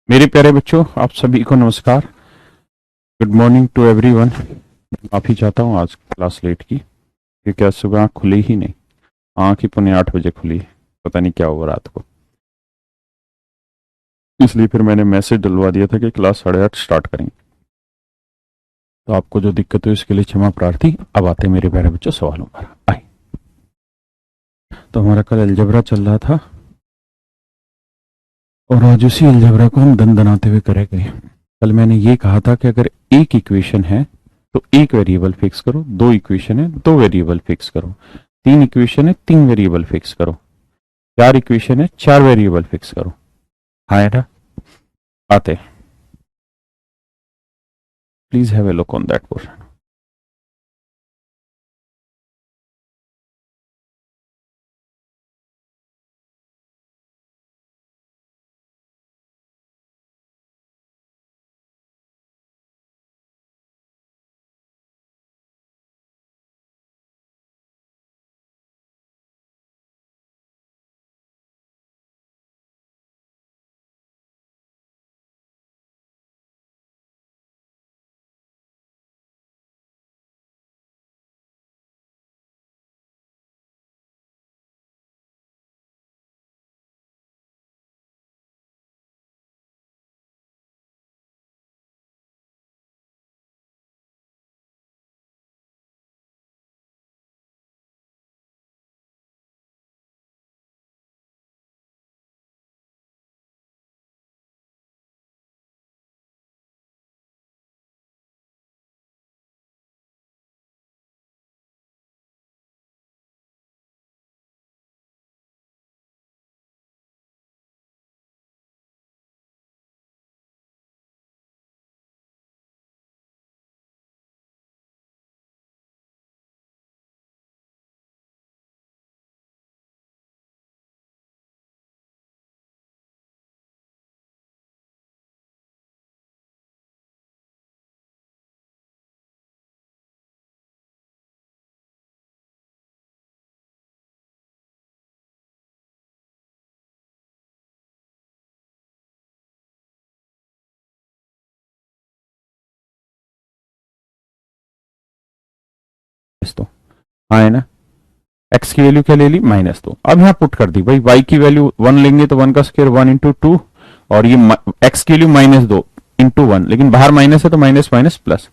मेरे प्यारे बच्चों, आप सभी को नमस्कार। Good morning to everyone. माफी चाहता हूँ आज क्लास लेट की, क्योंकि आज सुबह आँख खुली ही नहीं। आँख ही 7:45 खुली, पता नहीं क्या हुआ रात को। इसलिए फिर मैंने मैसेज डलवा दिया था कि क्लास 8:30 स्टार्ट करेंगे। तो आपको जो दिक्कत हुई उसके लिए क्षमा प्रार्थी। अब आते मेरे प्यारे बच्चों सवालों पर। आए तो हमारा कल अलजबरा चल रहा था और आज उसी अलजबरा को हम दन दनाते हुए करेंगे। कल मैंने ये कहा था कि अगर एक इक्वेशन है तो एक वेरिएबल फिक्स करो, दो इक्वेशन है दो वेरिएबल फिक्स करो, तीन इक्वेशन है तीन वेरिएबल फिक्स करो, चार इक्वेशन है चार वेरिएबल फिक्स करो। हाँ ना, आते please have a look on that portion. तो हाँ है ना, एक्स की वैल्यू क्या ले ली, -2। अब यहाँ पुट कर दी भाई, वाई की वैल्यू 1 लेंगे तो 1 का स्क्वायर 1 इंटू 2, और ये एक्स की वैल्यू -2 इंटू 1, लेकिन बाहर माइनस है तो माइनस माइनस प्लस।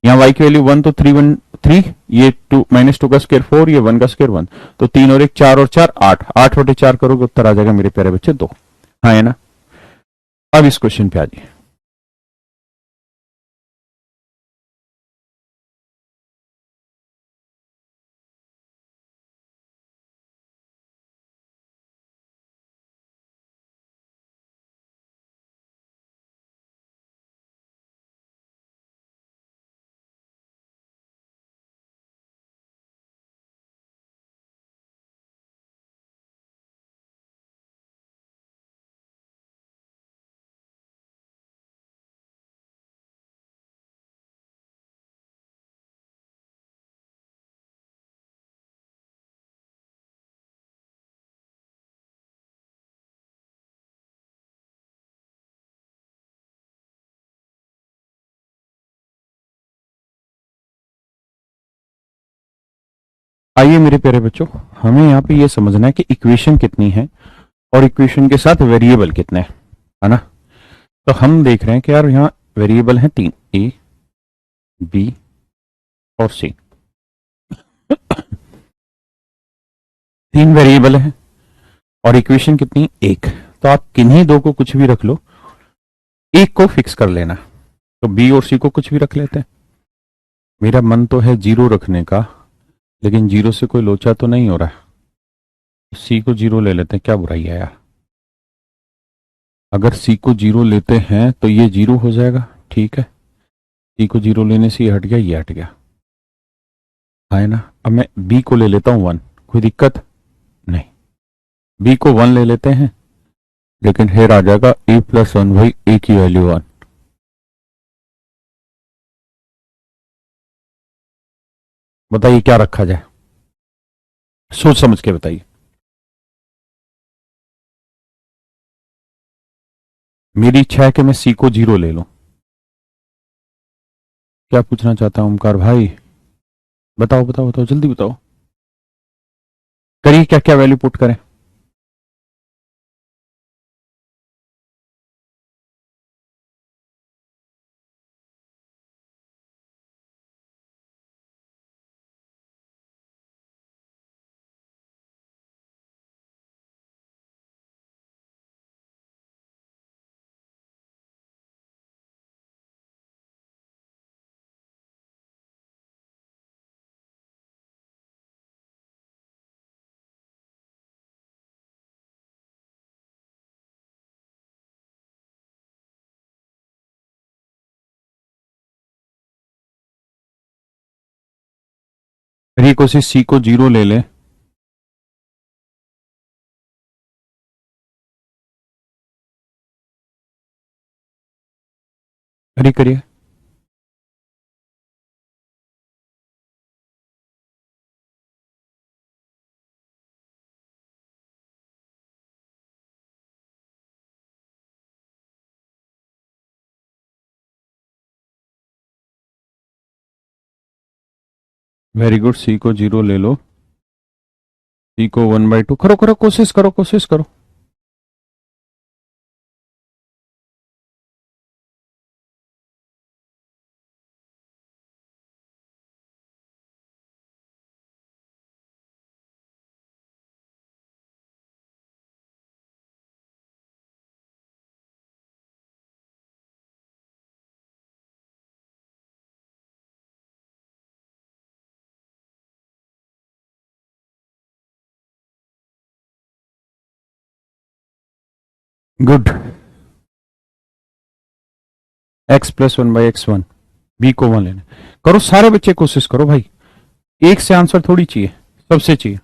यहाँ वाई की वैल्यू 1 तो 3 ये 2 -2 का स्क्वायर 4, ये 1 का स्क्वायर 1, तो 3 और 1 4 और 4 8, 8/4 करोगे उत्तर आ जाएगा मेरे प्यारे बच्चे 2। हाँ है ना। अब इस क्वेश्चन पे आ जाइए। आइए मेरे प्यारे बच्चों, हमें यहाँ पे ये समझना है कि इक्वेशन कितनी है और इक्वेशन के साथ वेरिएबल कितने हैं, है ना। तो हम देख रहे हैं कि यार यहाँ वेरिएबल हैं 3, ए बी और सी। 3 वेरिएबल हैं और इक्वेशन कितनी, एक। तो आप किन्हीं दो को कुछ भी रख लो, एक को फिक्स कर लेना। तो बी और सी को कुछ भी रख लेते हैं। मेरा मन तो है 0 रखने का, लेकिन 0 से कोई लोचा तो नहीं हो रहा। सी को 0 ले लेते हैं, क्या बुराई है यार। अगर सी को 0 लेते हैं तो ये 0 हो जाएगा, ठीक है। सी को 0 लेने से ये हट गया, ये हट गया, है ना। अब मैं बी को ले लेता हूं 1, कोई दिक्कत नहीं। बी को 1 ले लेते हैं, लेकिन फिर आ जाएगा ए प्लस 1 भाई, ए की वैल्यू 1। बताइए क्या रखा जाए, सोच समझ के बताइए। मेरी इच्छा है कि मैं सी को 0 ले लूं। क्या पूछना चाहता हूं ओमकार भाई? बताओ बताओ बताओ, जल्दी बताओ। करिए, क्या क्या वैल्यू पुट करें? करिए कोशिश, सी को 0 ले लें। करिए करिए। वेरी गुड, सी को 0 ले लो। सी को 1/2 करो करो, कोशिश करो कोशिश करो। Good. X plus 1/x1, B को 1 लेना। करो सारे बच्चे, कोशिश करो भाई। एक से आंसर थोड़ी चाहिए, सबसे चाहिए।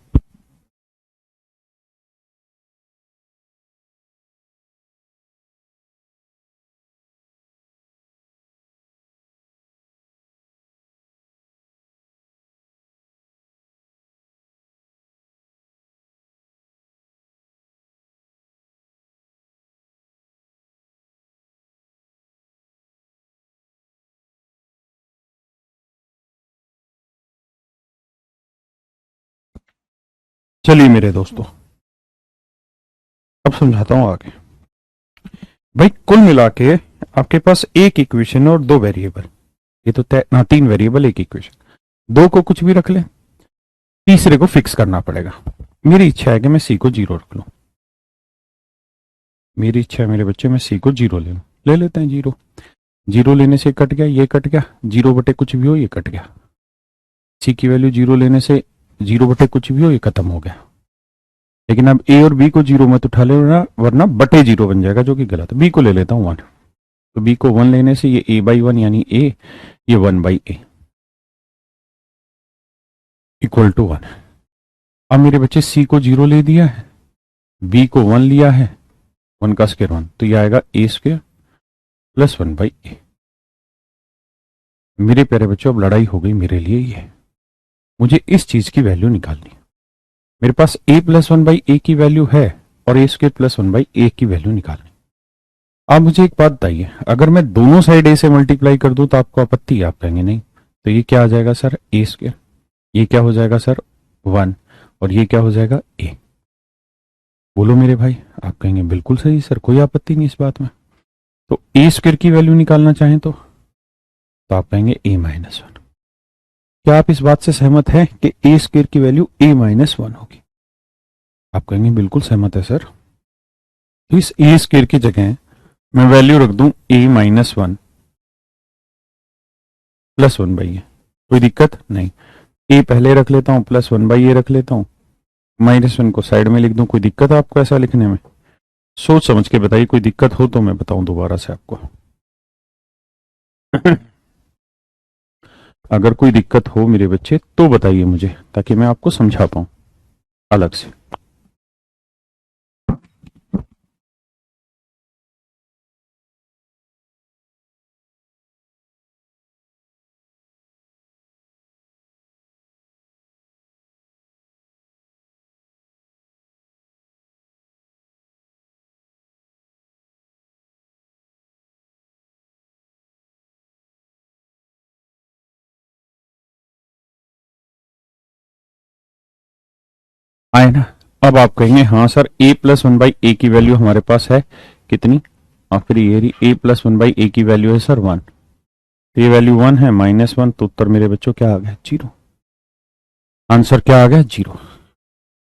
चलिए मेरे दोस्तों, अब समझाता हूं आगे। भाई कुल मिला के आपके पास एक इक्वेशन और दो वेरिएबल, ये तो तय ना, तीन वेरिएबल एक इक्वेशन। दो को कुछ भी रख ले, तीसरे को फिक्स करना पड़ेगा। मेरी इच्छा है कि मैं सी को 0 रख लूं। मेरी इच्छा है मेरे बच्चे, मैं सी को 0 ले लूं। ले लेते हैं 0। 0 लेने से कट गया, ये कट गया। 0 बटे कुछ भी हो, ये कट गया। सी की वैल्यू 0 लेने से 0 बटे कुछ भी हो, ये खत्म हो गया। लेकिन अब ए और बी को 0 मत उठा लेना, वरना बटे 0 बन जाएगा, जो कि गलत है। बी को ले लेता हूं 1। तो बी को 1 लेने से ये a/1 यानी a, ये 1/a इक्वल टू 1। अब मेरे बच्चे सी को 0 ले दिया है, बी को 1 लिया है, 1 का स्क्वायर 1, तो ये आएगा a² प्लस 1/a। मेरे प्यारे बच्चों, अब लड़ाई हो गई मेरे लिए ये। मुझे इस चीज की वैल्यू निकालनी है। मेरे पास a प्लस 1/a की वैल्यू है और a² प्लस 1/a की वैल्यू निकालनी। आप मुझे एक बात बताइए, अगर मैं दोनों साइड a से मल्टीप्लाई कर दूं तो आपको आपत्ति है? आप कहेंगे नहीं। तो ये क्या आ जाएगा सर? a²। ये क्या हो जाएगा सर? 1। और ये क्या हो जाएगा? a। बोलो मेरे भाई। आप कहेंगे बिल्कुल सही सर, कोई आपत्ति नहीं इस बात में। तो a² की वैल्यू निकालना चाहें तो आप कहेंगे a-1। क्या आप इस बात से सहमत हैं कि a² की वैल्यू a-1 होगी? आप कहेंगे बिल्कुल सहमत है सर। तो इस a² की जगह मैं वैल्यू रख दूं a-1 प्लस 1/a। कोई दिक्कत नहीं। a पहले रख लेता हूं, प्लस 1/a रख लेता हूं, -1 को साइड में लिख दूं। कोई दिक्कत है आपको ऐसा लिखने में? सोच समझ के बताइए, कोई दिक्कत हो तो मैं बताऊं दोबारा से आपको। अगर कोई दिक्कत हो मेरे बच्चे तो बताइए मुझे, ताकि मैं आपको समझा पाऊं अलग से। आए ना। अब आप कहेंगे हाँ sir a plus one by A की वैल्यू हमारे पास है कितनी, और फिर ये रही a plus one by A की वैल्यू है सर वन, तो ये वैल्यू वन है माइनस वन, तो उत्तर मेरे बच्चों क्या आ गया, जीरो। आंसर क्या आ गया, zero.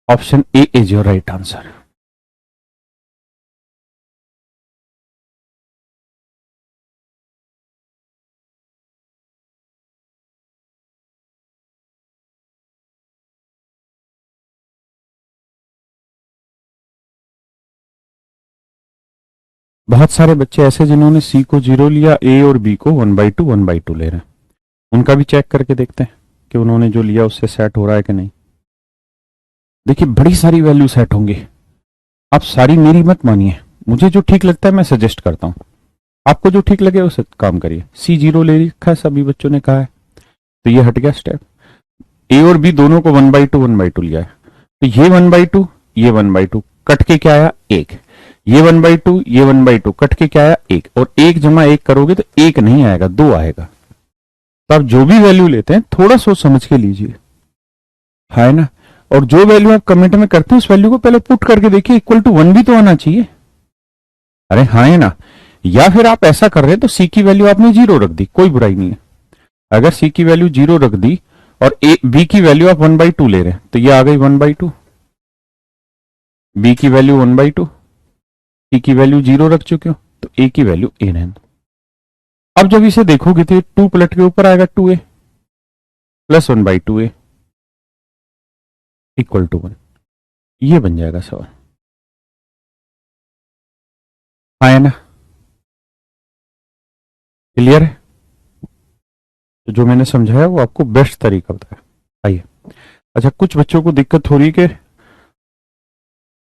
Option A is your right answer. बहुत सारे बच्चे ऐसे जिन्होंने सी को जीरो लिया, ए और बी को वन बाई टू ले रहे हैं, उनका भी चेक करके देखते हैं कि उन्होंने जो लिया उससे सेट हो रहा है कि नहीं। देखिए बड़ी सारी वैल्यू सेट होंगी, आप सारी मेरी मत मानिए, मुझे जो ठीक लगता है मैं सजेस्ट करता हूं, आपको जो ठीक लगे उसे काम करिए। सी जीरो ले रखा है सभी बच्चों ने कहा है, तो ये हट गया स्टेप। ए और बी दोनों को वन बाई टू लिया है, तो ये वन बाई टू, ये वन बाई टू, कट के क्या आया, एक। ये वन बाई टू, ये वन बाई टू, कट के क्या आया, एक। और एक जमा एक करोगे तो एक नहीं आएगा, दो आएगा। तो आप जो भी वैल्यू लेते हैं थोड़ा सोच समझ के लीजिए, है ना। और जो वैल्यू आप कमेंट में करते हैं उस वैल्यू को पहले पुट करके देखिए, इक्वल टू वन भी तो आना चाहिए। अरे हाँ है ना। या फिर आप ऐसा कर रहे हैं तो सी की वैल्यू आपने जीरो रख दी, कोई बुराई नहीं है। अगर सी की वैल्यू जीरो रख दी और ए बी की वैल्यू आप वन बाई टू ले रहे हैं, तो ये आ गई वन बाई टू, बी की वैल्यू वन बाई टू, सी की वैल्यू जीरो रख चुके हो तो ए की वैल्यू ए रहने दो। अब जब इसे देखोगे तो टू पलट के ऊपर आएगा, two A plus one by two A equal to one, ये बन जाएगा सवाल। हाँ है ना, क्लियर है। तो जो मैंने समझाया वो आपको बेस्ट तरीका बताया। आइए, अच्छा कुछ बच्चों को दिक्कत हो रही है कि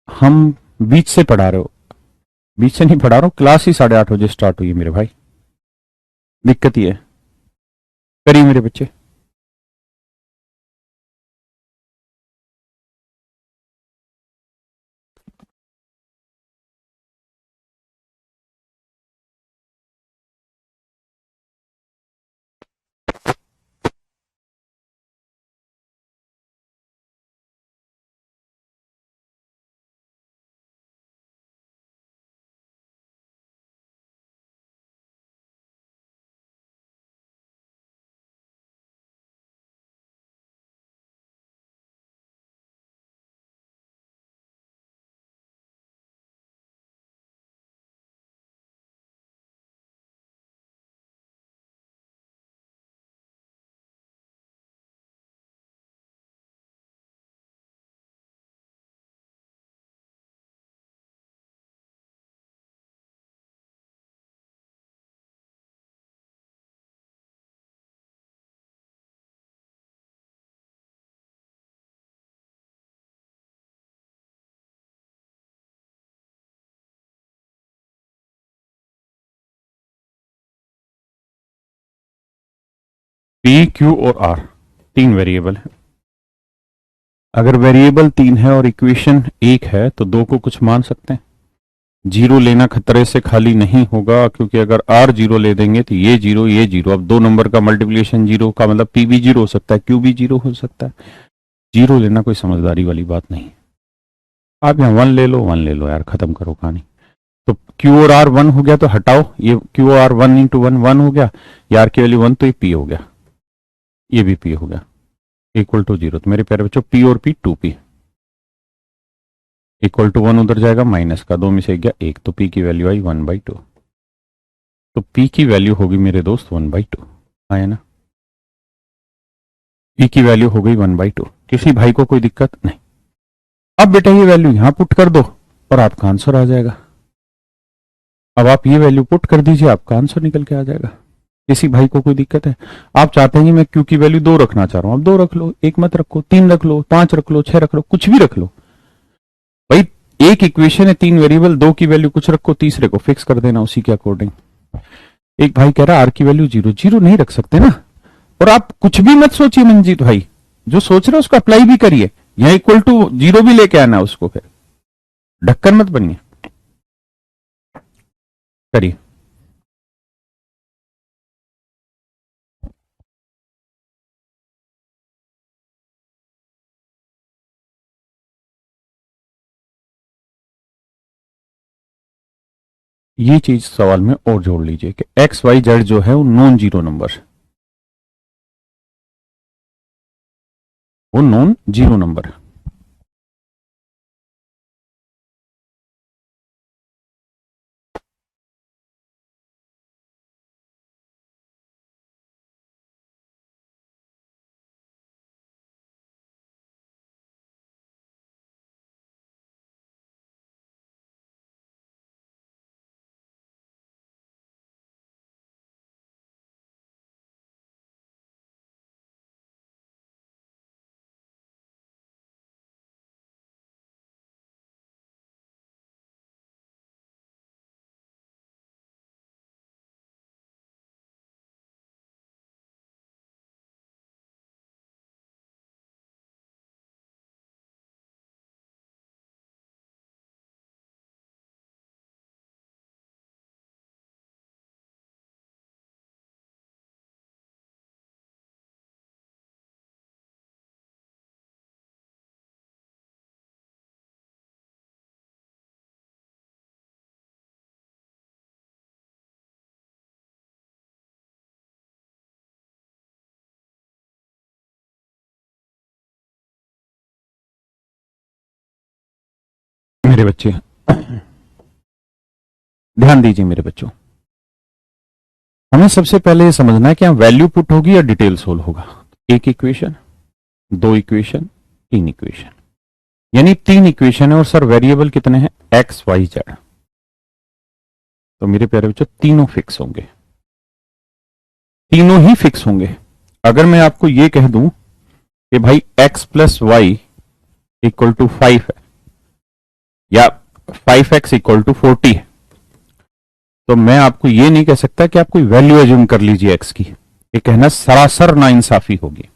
हम बीच से पढ़ा रहे हो, बीच से नहीं पढ़ा रहा हूं, क्लास ही 8:30 बजे स्टार्ट हुई है मेरे भाई, दिक्कत ये है। करिए मेरे बच्चे। पी क्यू और आर तीन वेरिएबल है। अगर वेरिएबल तीन है और इक्वेशन एक है तो दो को कुछ मान सकते हैं। जीरो लेना खतरे से खाली नहीं होगा, क्योंकि अगर आर जीरो ले देंगे तो ये जीरो ये जीरो, अब दो नंबर का मल्टीप्लिकेशन जीरो का मतलब पी भी जीरो हो सकता है, क्यू भी जीरो हो सकता है। जीरो लेना कोई समझदारी वाली बात नहीं। आप यहाँ वन ले लो यार, खत्म करो कहानी। तो क्यू और आर वन हो गया तो हटाओ, ये Q R one into one one हो गया, ये आर की वैल्यू वन, तो ये पी हो गया, ये भी पी हो गया, इक्वल टू जीरो। तो मेरे प्यारे बच्चों पी और P two P equal to one, उधर जाएगा माइनस का, दो में से गया एक, तो पी की value I one by to. तो पी की वैल्यू होगी मेरे दोस्त वन बाई टू, आया ना। पी की वैल्यू हो गई वन बाई टू, किसी भाई को कोई दिक्कत नहीं। अब बेटा ये वैल्यू यहां पुट कर दो और आपका आंसर आ जाएगा। अब आप ये वैल्यू पुट कर दीजिए, आपका आंसर निकल के आ जाएगा। किसी भाई को कोई दिक्कत है? आप चाहते हैं मैं क्यू की वैल्यू दो रखना चाह रहा हूं, आप दो रख लो, एक मत रखो, तीन रख लो, पांच रख लो, छह रख लो, कुछ भी रख लो भाई। एक इक्वेशन है, तीन वेरिएबल, दो की वैल्यू कुछ रखो, तीसरे को फिक्स कर देना उसी के अकॉर्डिंग। एक भाई कह रहा आर की वैल्यू जीरो, जीरो नहीं रख सकते ना। और आप कुछ भी मत सोचिए मंजीत भाई, जो सोच रहे हो उसको अप्लाई भी करिए, यहां इक्वल टू जीरो भी लेके आना उसको, फिर ढक्कन मत बनिए, करिए। ये चीज सवाल में और जोड़ लीजिए कि एक्स वाई जेड जो है वो नॉन जीरो नंबर, वो नॉन जीरो नंबर है। मेरे बच्चे ध्यान दीजिए मेरे बच्चों, हमें सबसे पहले ये समझना है कि यहाँ वैल्यू पुट होगी या डिटेल सोल्व होगा। एक इक्वेशन, दो इक्वेशन, तीन इक्वेशन, यानी तीन इक्वेशन है और सर वेरिएबल कितने हैं, एक्स वाई जेड। तो मेरे प्यारे बच्चों तीनों फिक्स होंगे, तीनों ही फिक्स होंगे। अगर मैं आपको ये कह दूं कि भाई x plus Y equal to 5 है या 5x इक्वल टू 40 है, तो मैं आपको ये नहीं कह सकता कि आप कोई वैल्यू एज्यूम कर लीजिए x की। ये कहना सरासर नाइंसाफी होगी।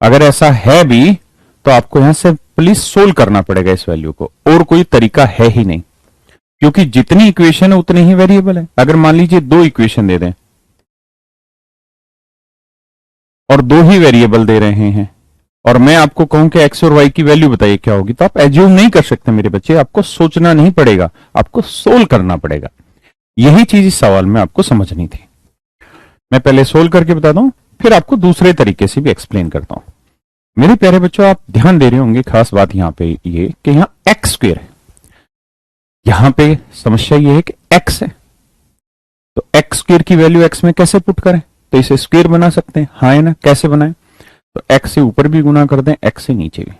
अगर ऐसा है भी तो आपको यहां से प्लीज सोल्व करना पड़ेगा इस वैल्यू को, और कोई तरीका है ही नहीं, क्योंकि जितनी इक्वेशन है उतने ही वेरिएबल है। अगर मान लीजिए दो इक्वेशन दे दें और दो ही वेरिएबल दे रहे हैं और मैं आपको कहूं कि एक्स और वाई की वैल्यू बताइए क्या होगी, तो आप एज्यूम नहीं कर सकते मेरे बच्चे, आपको सोचना नहीं पड़ेगा, आपको सोल्व करना पड़ेगा। यही चीज इस सवाल में आपको समझनी थी। मैं पहले सोल्व करके बताता हूं, फिर आपको दूसरे तरीके से भी एक्सप्लेन करता हूं। मेरे प्यारे बच्चों, आप ध्यान दे रहे होंगे, खास बात यहां पे ये कि यहां एक्स स्क्वेयर है। यहां पे समस्या ये है कि एक्स है, तो एक्स स्क्वेयर की वैल्यू एक्स में कैसे पुट करें, तो इसे स्क्वेयर बना सकते हैं, हाँ है ना, कैसे बनाएं, तो एक्स से ऊपर भी गुना कर दें, एक्स से नीचे भी,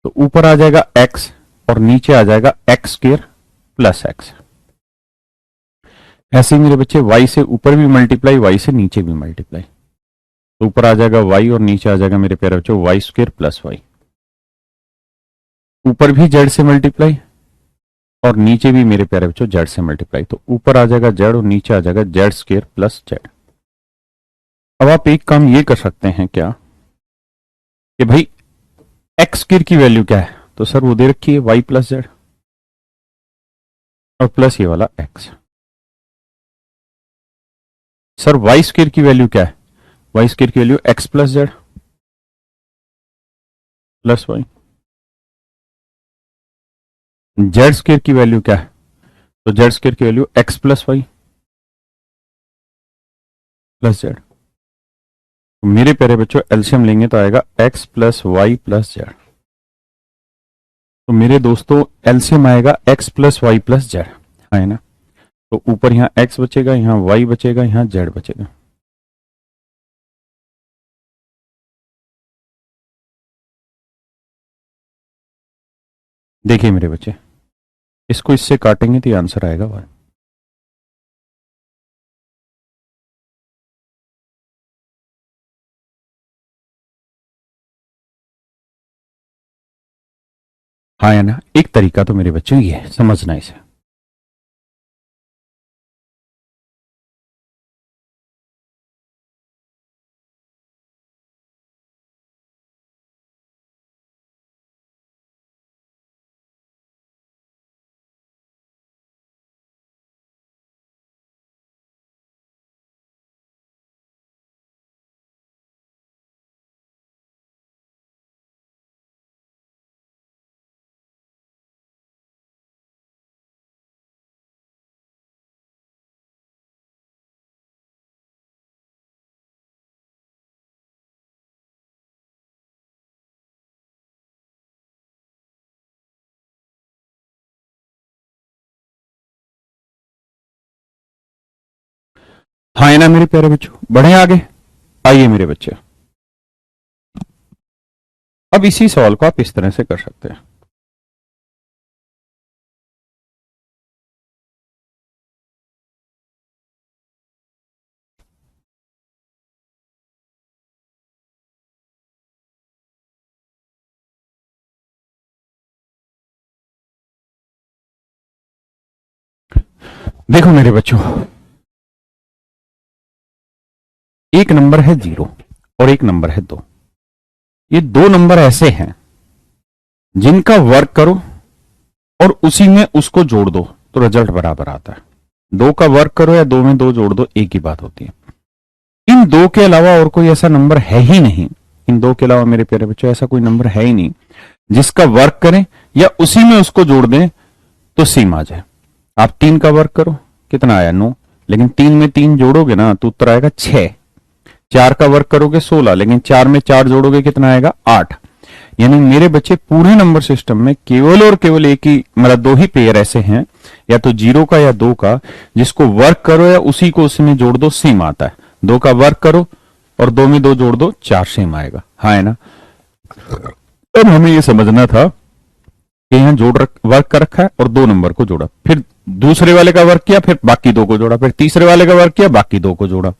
तो ऊपर आ जाएगा एक्स और नीचे आ जाएगा एक्स स्क्वेयर प्लस एक्स। ऐसे ही मेरे बच्चे वाई से ऊपर भी मल्टीप्लाई, वाई से नीचे भी मल्टीप्लाई, तो ऊपर आ जाएगा वाई और नीचे आ जाएगा मेरे प्यारे बच्चों वाई स्क्वेयर प्लस वाई। ऊपर भी जेड से मल्टीप्लाई और नीचे भी मेरे प्यारे बच्चों जेड से मल्टीप्लाई, तो ऊपर आ जाएगा जेड और नीचे आ जाएगा जेड स्क्वेयर प्लस जेड। अब आप एक काम ये कर सकते हैं क्या कि भाई एक्स स्क्वेयर की वैल्यू क्या है, तो सर वो दे रखी है वाई प्लस जेड और प्लस ये वाला एक्स। सर वाई स्क्वेयर की वैल्यू क्या है, वाई स्क्वेयर की value X plus Z plus Y. Z square की वैल्यू क्या है, तो जेड स्क्वेयर की value X plus Y plus Z. तो मेरे प्यारे बच्चों एलसीएम लेंगे तो आएगा X plus Y plus Z. तो मेरे दोस्तों एलसीएम आएगा X plus Y plus Z, है ना। तो ऊपर यहां एक्स बचेगा, यहां वाई बचेगा, यहां जेड बचेगा। देखिए मेरे बच्चे, इसको इससे काटेंगे तो आंसर आएगा वाई। हाँ है ना, एक तरीका तो मेरे बच्चों ये है समझना इसे। हाँ है ना मेरे प्यारे बच्चों, बढ़े आगे। आइए मेरे बच्चे, अब इसी सवाल को आप इस तरह से कर सकते हैं। देखो मेरे बच्चों, एक नंबर है 0 और एक नंबर है 2। ये दो नंबर ऐसे हैं जिनका वर्क करो और उसी में उसको जोड़ दो तो रिजल्ट बराबर आता है। 2 का वर्क करो या 2 में 2 जोड़ दो, एक ही बात होती है। इन दो के अलावा और कोई ऐसा नंबर है ही नहीं, इन दो के अलावा मेरे प्यारे बच्चों ऐसा कोई नंबर है ही नहीं जिसका वर्क करें या उसी में उसको जोड़ दें तो सेम आ जाए। आप 3 का वर्क करो, कितना आया 9, लेकिन 3 में 3 जोड़ोगे ना तो उत्तर आएगा 6। 4 का वर्क करोगे 16, लेकिन 4 में 4 जोड़ोगे कितना आएगा 8। यानी मेरे बच्चे पूरे नंबर सिस्टम में केवल और केवल एक ही, मतलब 2 ही पेयर ऐसे हैं, या तो 0 का या 2 का, जिसको वर्क करो या उसी को उसी में जोड़ दो सेम आता है। 2 का वर्क करो और 2 में 2 जोड़ दो 4 सेम आएगा। हाँ है ना। अब हमें ये समझना था कि यहां वर्क कर रखा है और 2 नंबर को जोड़ा, फिर दूसरे वाले का वर्क किया, फिर बाकी 2 को जोड़ा, फिर तीसरे वाले का वर्क किया, बाकी 2 को जोड़ा।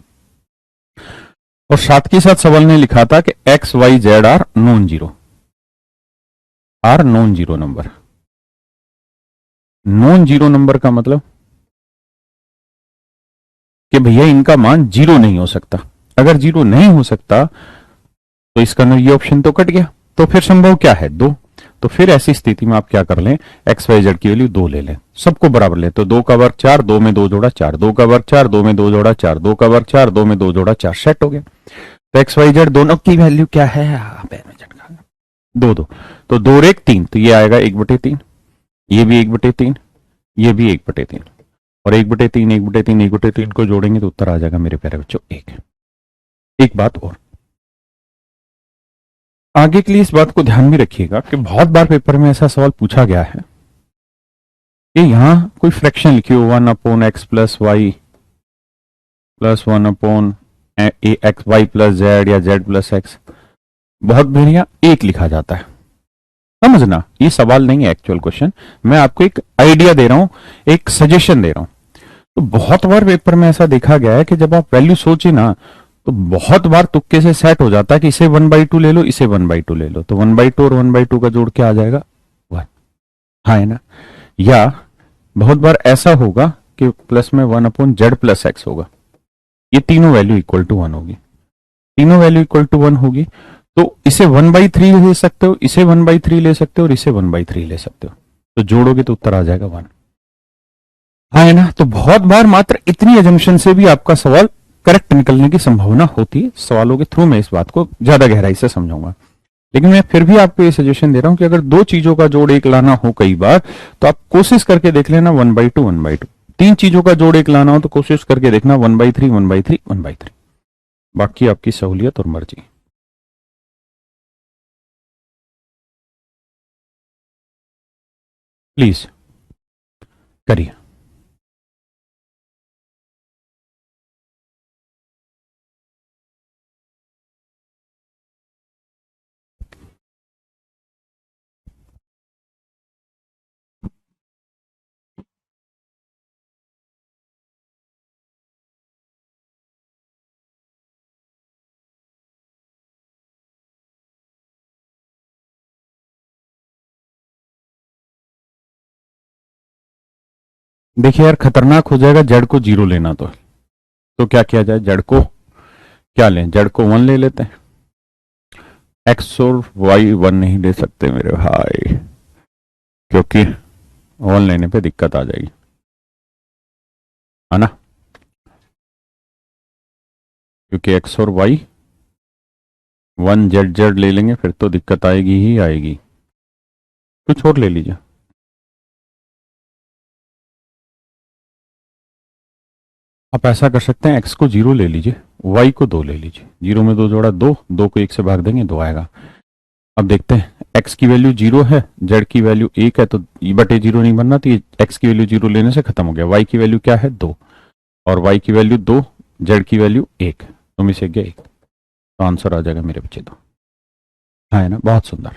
और साथ के साथ सवाल ने लिखा था कि X Y Z are non zero, are non zero number. Non zero number का मतलब कि भैया इनका मान 0 नहीं हो सकता। अगर 0 नहीं हो सकता तो इसका ये ऑप्शन तो कट गया, तो फिर संभव क्या है 2। तो फिर ऐसी स्थिति में आप क्या कर लें, एक्स वाई जेड की वैल्यू 2 ले लें, सबको बराबर ले। तो 2 का वर्ग 4, 2 में 2 जोड़ा 4, 2 का वर्ग 4, 2 में 2 जोड़ा 4, 2 का वर्ग 4, 2 में 2 जोड़ा 4, सेट हो गया। तो एक्स वाई जेड दोनों की वैल्यू क्या है, 2 2, तो 2 रेख 3, तो ये आएगा 1/3, ये भी 1/3, ये भी 1/3, और 1/3 1/3 1/3 को जोड़ेंगे तो उत्तर आ जाएगा मेरे प्यारे बच्चों 1। एक बात और आगे के लिए इस बात को ध्यान में रखिएगा कि बहुत बार पेपर में ऐसा सवाल पूछा गया है कि यहां कोई फ्रैक्शन लिखी हो 1/x plus Y plus 1/x Y plus Z या जेड प्लस एक्स, बहुत बढ़िया 1 लिखा जाता है। समझना ये सवाल नहीं है एक्चुअल क्वेश्चन, मैं आपको एक आइडिया दे रहा हूं, एक सजेशन दे रहा हूं। तो बहुत बार पेपर में ऐसा देखा गया है कि जब आप वैल्यू सोचे ना तो बहुत बार तुक्के से सेट हो जाता है कि इसे 1/2 ले लो, इसे 1/2 ले लो, तो 1/2 और 1/2 का जोड़ के आ जाएगा 1। हाँ है ना। या बहुत बार ऐसा होगा कि प्लस में 1/z प्लस एक्स होगा, ये तीनों वैल्यू इक्वल टू 1 होगी, तीनों वैल्यू इक्वल टू 1 होगी, तो इसे 1/3 ले सकते हो, इसे 1/3 ले सकते हो और इसे 1/3 ले सकते हो, तो जोड़ोगे तो उत्तर आ जाएगा 1। हाँ है ना। तो बहुत बार मात्र इतनी एजम्पशन से भी आपका सवाल करेक्ट निकलने की संभावना होती है। सवालों के थ्रू मैं इस बात को ज्यादा गहराई से समझाऊंगा, लेकिन मैं फिर भी आपको ये सजेशन दे रहा हूं कि अगर 2 चीजों का जोड़ 1 लाना हो कई बार, तो आप कोशिश करके देख लेना 1/2 1/2। 3 चीजों का जोड़ 1 लाना हो तो कोशिश करके देखना 1/3 1/3 1/3। बाकी आपकी सहूलियत और मर्जी। प्लीज करिए। देखिए यार, खतरनाक हो जाएगा जेड को 0 लेना, तो क्या किया जाए, जेड को क्या लें, जेड को 1 ले लेते हैं। एक्स और वाई 1 नहीं ले सकते मेरे भाई, क्योंकि 1 लेने पे दिक्कत आ जाएगी, है ना, क्योंकि एक्स और वाई 1 जेड जेड ले लेंगे फिर तो दिक्कत आएगी ही आएगी। कुछ और ले लीजिए। आप ऐसा कर सकते हैं, एक्स को 0 ले लीजिए, वाई को 2 ले लीजिए, 0 में 2 जोड़ा 2, 2 को 1 से भाग देंगे 2 आएगा। अब देखते हैं, एक्स की वैल्यू 0 है, जेड की वैल्यू 1 है, तो बटे 0 नहीं बनना, तो ये एक्स की वैल्यू 0 लेने से खत्म हो गया। वाई की वैल्यू क्या है 2, और वाई की वैल्यू 2, जेड की वैल्यू 1, तो में से गया 1, तो आंसर आ जाएगा मेरे बच्चे। तो है ना, बहुत सुंदर,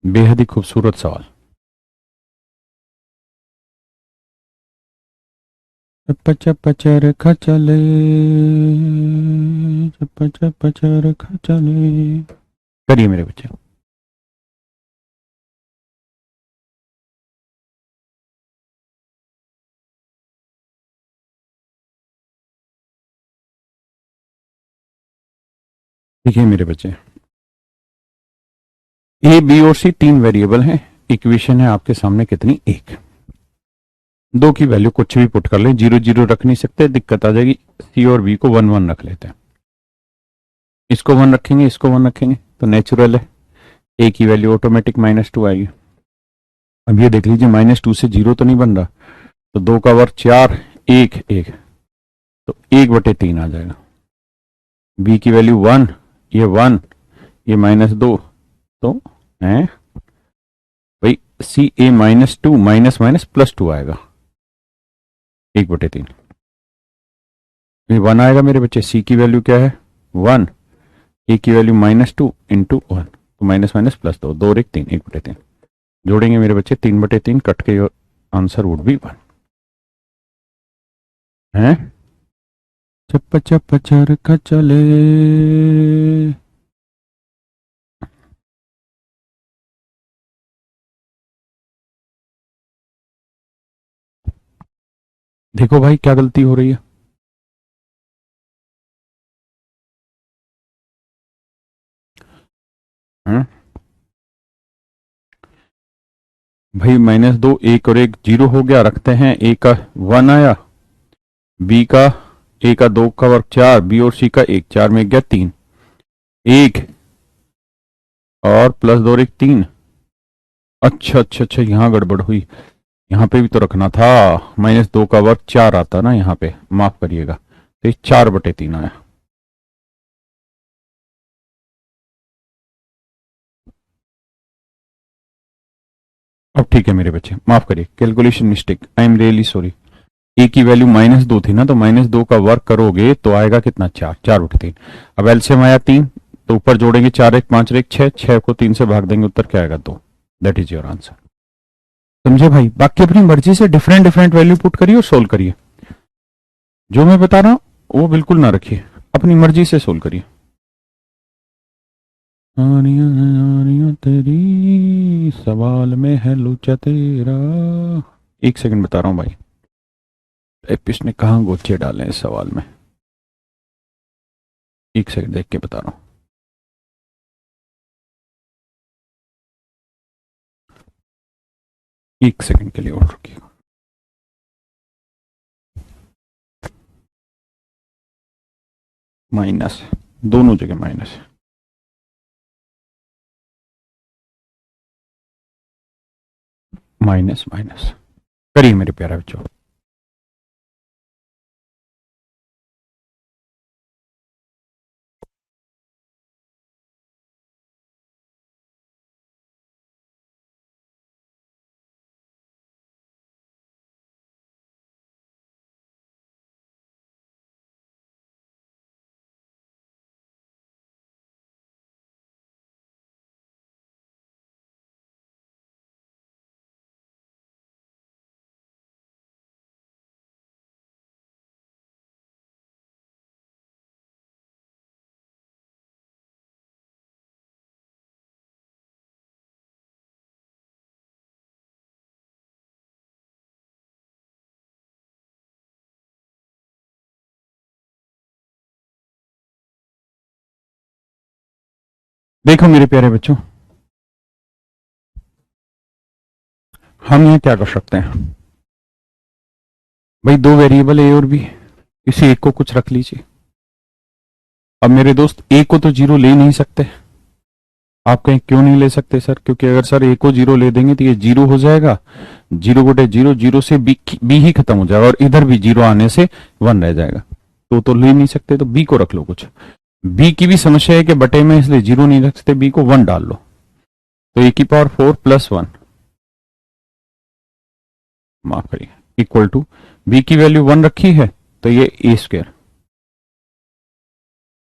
बेहद ही खूबसूरत सवाल। चप्पा चप्पा चरखा चले, चप्पा चप्पा चरखा चले, करिए मेरे बच्चे। देखिए मेरे बच्चे, ए बी और सी तीन वेरिएबल हैं, इक्वेशन है आपके सामने कितनी, 1। दो की वैल्यू कुछ भी पुट कर ले, 0 0 रख नहीं सकते, दिक्कत आ जाएगी। सी और बी को 1 1 रख लेते हैं, इसको 1 रखेंगे, इसको 1 रखेंगे, तो नेचुरल है ए की वैल्यू ऑटोमेटिक -2 आएगी। अब ये देख लीजिए -2 से 0 तो नहीं बन रहा, तो 2 का वर्ग 4, 1 1, तो 1/3 आ जाएगा। बी की वैल्यू 1, ये 1, ये -2, तो है भाई सी ए -2 माइनस माइनस +2 आएगा, 1/3। ये 1 आएगा मेरे बच्चे। सी की वैल्यू क्या है, 1, ए की वैल्यू -2 इंटू 1, तो माइनस माइनस +2, 2 और 1 3, 1/3 जोड़ेंगे मेरे बच्चे, 3/3 कट के आंसर वुड बी 1 है। चप्पा चप्पा चरखा चले, देखो भाई क्या गलती हो रही है। हैं? भाई -2, 1 और 1 0 हो गया, रखते हैं, ए का 1 आया, बी का, ए का 2 का वर्ग 4, बी और सी का 1, 4 में गया 3, 1 और +2 और 1 3। अच्छा अच्छा अच्छा, यहां गड़बड़ हुई, यहाँ पे भी तो रखना था, -2 का वर्ग 4 आता ना यहाँ पे, माफ करिएगा, तो ये 4/3 आया। अब ठीक है मेरे बच्चे, माफ करिए, calculation mistake, I am really sorry. A की वैल्यू -2 थी ना, तो -2 का वर्ग करोगे तो आएगा कितना, 4, 4/3। अब एलसीएम आया 3, तो ऊपर जोड़ेंगे 4 1 5 1 6, 6 को 3 से भाग देंगे, उत्तर क्या आएगा, 2। That is your answer. समझे भाई, बाकी अपनी मर्जी से डिफरेंट डिफरेंट वैल्यू पुट करिए और सोल्व करिए, जो मैं बता रहा हूं वो बिल्कुल ना रखिए, अपनी मर्जी से सोल्व करिए। आनिया तेरी सवाल में है लूचा तेरा। 1 सेकंड बता रहा हूं भाई, एपिस ने कहा गोचे डाले इस सवाल में, 1 सेकंड देख के बता रहा हूं। 1 सेकंड के लिए और रुकिएगा। माइनस, दोनों जगह माइनस है, माइनस माइनस, करिए मेरे प्यारे बच्चों। देखो मेरे प्यारे बच्चों, हम यहाँ क्या कर सकते हैं भाई, दो वेरिएबल ए और बी, किसी एक को कुछ रख लीजिए। अब मेरे दोस्त ए को तो 0 ले नहीं सकते, आप कहें क्यों नहीं ले सकते सर, क्योंकि अगर सर ए को 0 ले देंगे तो ये 0 हो जाएगा, 0/0, 0 से बी ही खत्म हो जाएगा, और इधर भी 0 आने से 1 रह जाएगा, तो ले नहीं सकते, तो बी को रख लो कुछ। बी की भी समस्या है कि बटे में, इसलिए 0 नहीं रख सकते, बी को 1 डाल लो, तो ए की पावर 4 + 1, माफ करिए, इक्वल टू बी की वैल्यू 1 रखी है तो ये ए स्क्वायर,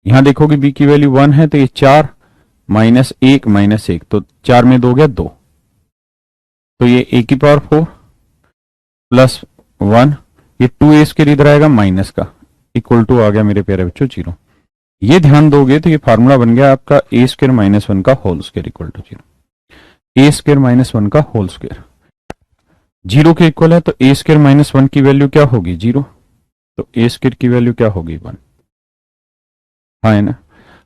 यहां देखोगे बी की वैल्यू 1 है तो ये 4 -1 तो 4 में 2 गया 2, तो ये ए की पावर 4 प्लस 1, ये 2 ए स्क्वायर इधर आएगा माइनस का, इक्वल टू आ गया मेरे प्यारे बच्चों 0। ये ध्यान दोगे तो ये फार्मूला बन गया आपका ए स्क्वायर माइनस 1 का whole square equal to 0। A square minus 1 का होल स्क्वायर 0 के इक्वल है, तो ए स्क्वायर माइनस 1 की वैल्यू क्या होगी 0, तो ए स्क्वायर की वैल्यू क्या होगी 1, हाँ है ना।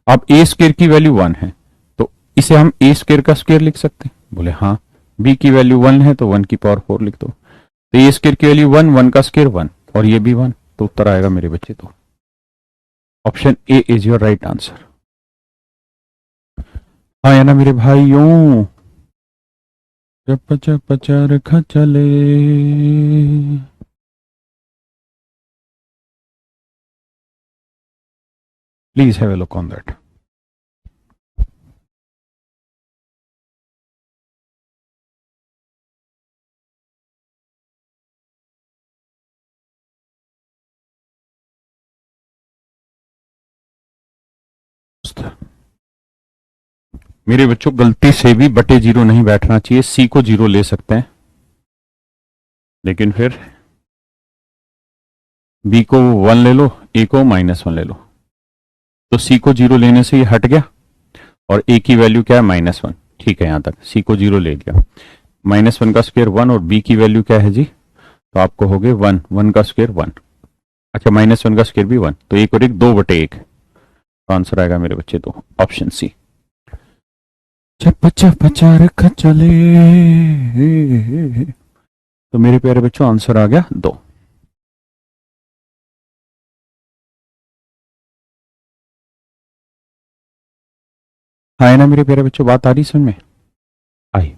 अब ए स्क्वायर की वैल्यू 1 है तो इसे हम ए स्क्वायर का स्क्वायर लिख सकते हैं, बोले हाँ। बी की वैल्यू 1 है तो 1 की पावर 4 लिख दो, तो ए स्क्वायर की वैल्यू 1, 1 का स्क्वायर 1 और ये भी 1, तो उत्तर आएगा मेरे बच्चे तो option A is your right answer. हाँ है ना मेरे भाइयों, चप चप चरखा चले। Please have a look on that. मेरे बच्चों गलती से भी बटे 0 नहीं बैठना चाहिए, सी को 0 ले सकते हैं लेकिन फिर बी को 1 ले लो, ए को -1 ले लो, तो सी को 0 लेने से ये हट गया और ए की वैल्यू क्या है -1, ठीक है। यहां तक सी को 0 ले लिया, -1 का स्क्वायर 1 और बी की वैल्यू क्या है जी, तो आपको हो गए 1, 1 का स्क्वायर 1, अच्छा -1 का स्क्वायर भी 1, तो 1 और 1 2/1, तो आंसर आएगा मेरे बच्चे तो ऑप्शन सी। चप चप चरखा चले, तो मेरे प्यारे बच्चों आंसर आ गया 2। हाँ ना मेरे प्यारे बच्चों, बात आ रही समझ में आई,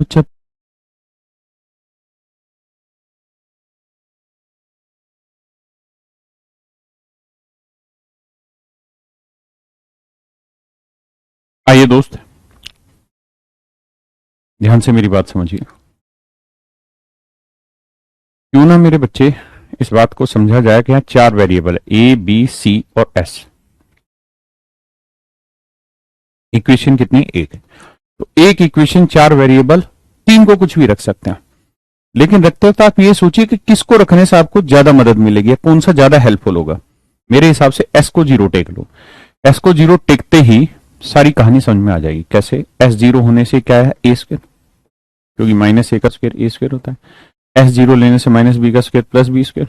तो चप आइए दोस्त ध्यान से मेरी बात समझिए, क्यों ना मेरे बच्चे इस बात को समझा जाए कि यहाँ 4 वेरिएबल है ए बी सी और एस, इक्वेशन कितनी एक, तो एक इक्वेशन 4 वेरिएबल, 3 को कुछ भी रख सकते हैं, लेकिन रखते वक्त आप ये सोचिए कि किसको रखने से आपको ज्यादा मदद मिलेगी या कौन सा ज्यादा हेल्पफुल होगा। मेरे हिसाब से एस को 0 टेक लो, एस को 0 टेकते ही सारी कहानी समझ में आ जाएगी। कैसे, एस 0 होने से क्या है ए स्क्वायर, क्योंकि -a का स्क्वायर ए स्क्वायर होता है, एस 0 लेने से -b का स्क्वायर प्लस बी स्क्वायर,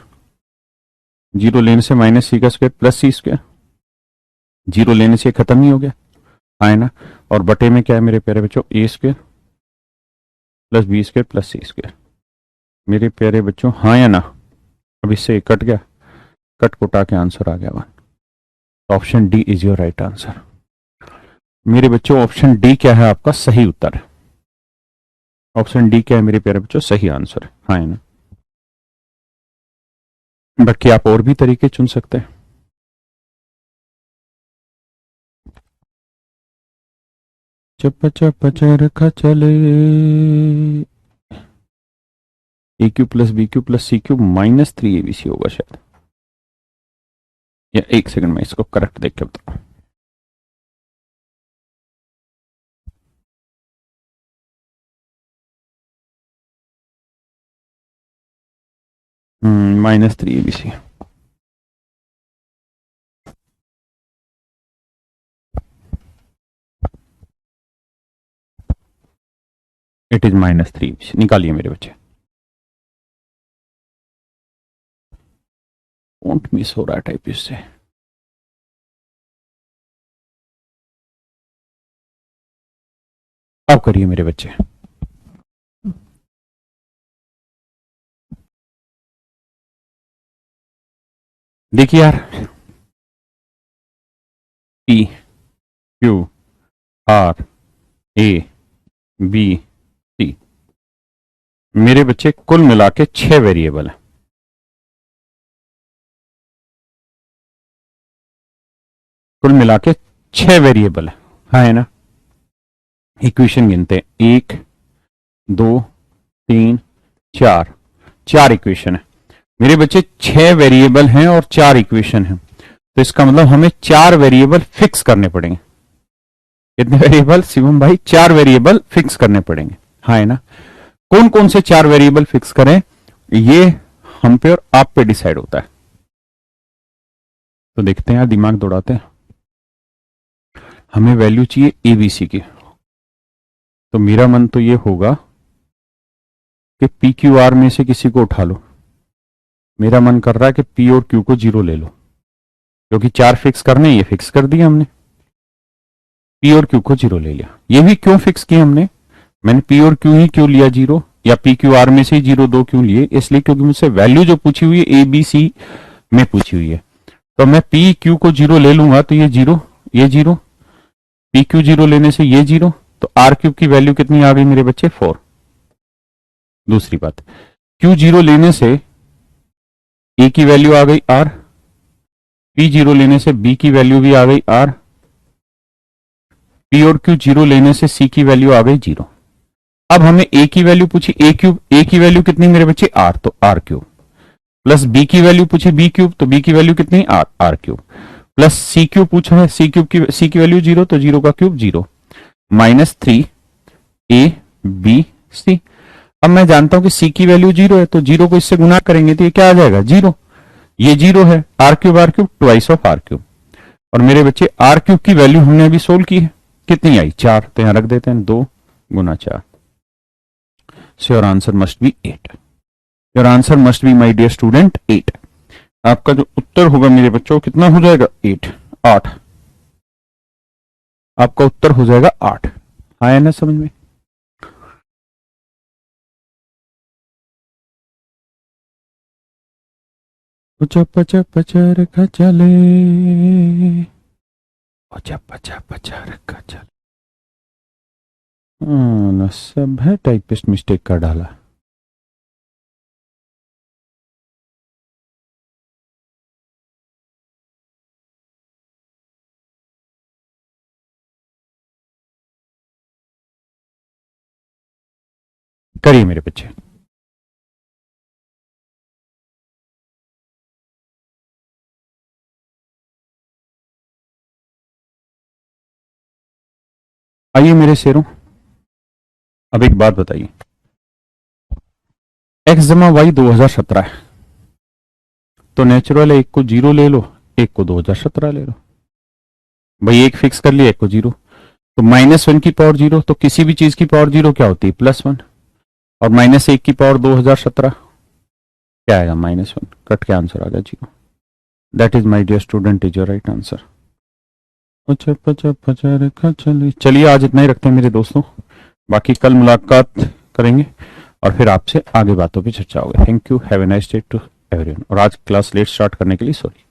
0 लेने से -c का स्क्वायर प्लस सी स्क्वायर, 0 लेने से खत्म ही हो गया, है ना। और बटे में क्या है मेरे प्यारे बच्चों, A square plus B square plus C square, मेरे प्यारे बच्चों हाँ या ना। अब इससे कट गया, कट कुटा के आंसर आ गया 1, option D is your right answer. मेरे बच्चों ऑप्शन डी क्या है आपका सही उत्तर, ऑप्शन डी क्या है मेरे प्यारे बच्चों सही आंसर है, हाँ है ना। बाकी आप और भी तरीके चुन सकते हैं। चप चप चरखा चले, A cube plus B cube plus C cube -3abc होगा शायद, या एक सेकंड में इसको करेक्ट देख के बताऊं। -3abc, इट इज -3abc, निकालिए मेरे बच्चे, डोंट मिस हो रहा है टाइप इससे। अब करिए मेरे बच्चे, देखिए यार, P Q R A B C, मेरे बच्चे कुल मिला के 6 वेरिएबल है, कुल मिला के 6 वेरिएबल है, हाँ है ना। इक्वेशन गिनते हैं 1 2 3 4, 4 इक्वेशन है मेरे बच्चे। 6 वेरिएबल हैं और 4 इक्वेशन हैं, तो इसका मतलब हमें 4 वेरिएबल फिक्स करने पड़ेंगे। कितने वेरिएबल शिवम भाई? 4 वेरिएबल फिक्स करने पड़ेंगे, हाँ है ना। कौन कौन से 4 वेरिएबल फिक्स करें, ये हम पे और आप पे डिसाइड होता है। तो देखते हैं यार, दिमाग दौड़ाते हैं। हमें वैल्यू चाहिए एबीसी की, तो मेरा मन तो ये होगा कि पी क्यू आर में से किसी को उठा लो। मेरा मन कर रहा है कि पी और क्यू को 0 ले लो, क्योंकि 4 फिक्स करने, ये फिक्स कर दिया हमने। पी और क्यू को 0 ले लिया। ये भी क्यों फिक्स किया हमने? मैंने पी और क्यू ही क्यों लिया 0, या पी क्यू आर में से ही 0 2 क्यों लिए? इसलिए क्योंकि मुझसे वैल्यू जो पूछी हुई है ए बी सी में पूछी हुई है। तो मैं पी क्यू को 0 ले लूंगा तो ये 0, ये 0, पी क्यू 0 लेने से ये 0, तो आर क्यूब की वैल्यू कितनी आ गई मेरे बच्चे? 4। दूसरी बात, क्यू 0 लेने से ए की वैल्यू आ गई आर, पी 0 लेने से बी की वैल्यू भी आ गई आर, पी और क्यू 0 लेने से सी की वैल्यू आ गई 0। अब हमें ए की वैल्यू पूछी ए क्यूब, ए की वैल्यू कितनी मेरे बच्चे? आर, तो आर क्यूब। प्लस बी की वैल्यू पूछी बी क्यूब, तो बी की वैल्यू कितनी? R, R cube. Plus C cube पूछा है, सी क्यूब की सी की वैल्यू 0, तो 0 का क्यूब 0, -3 ए बी सी। अब मैं जानता हूं कि सी की वैल्यू 0 है, तो 0 को इससे गुना करेंगे तो ये क्या आ जाएगा? 0। ये 0 है, R cube twice of R cube. और मेरे बच्चे आर क्यूब की वैल्यू हमने अभी सोल्व की है, कितनी आई? 4, तो यहां रख देते हैं 2 गुना 4। So your answer must be 8. Your answer must be, my dear student, 8. आपका जो उत्तर होगा मेरे बच्चों कितना हो जाएगा? 8, 8। आपका उत्तर हो जाएगा 8। आया ना समझ में? पचा पचा रखा चले, पचा पचा रखा चले। ना सब है टाइपिस्ट मिस्टेक कर डाला। करिए मेरे बच्चे। आइए मेरे शेरों, अब एक बात बताइए, x जमा वाई 2017 है, तो नेचुरल है एक को 0 ले लो, एक को 2017 ले लो। भाई एक फिक्स कर लिया, एक को 0, तो -1 की पावर 0, तो किसी भी चीज की पावर 0 क्या होती है? +1। और -1 की पावर 2017 क्या आएगा? -1। कट के आंसर आ गया 0। That is my dear student, is your right answer. चलिए आज इतना ही रखते हैं मेरे दोस्तों, बाकी कल मुलाकात करेंगे और फिर आपसे आगे बातों पे चर्चा होगी। Thank you, have a nice day to everyone. और आज क्लास लेट स्टार्ट करने के लिए सॉरी।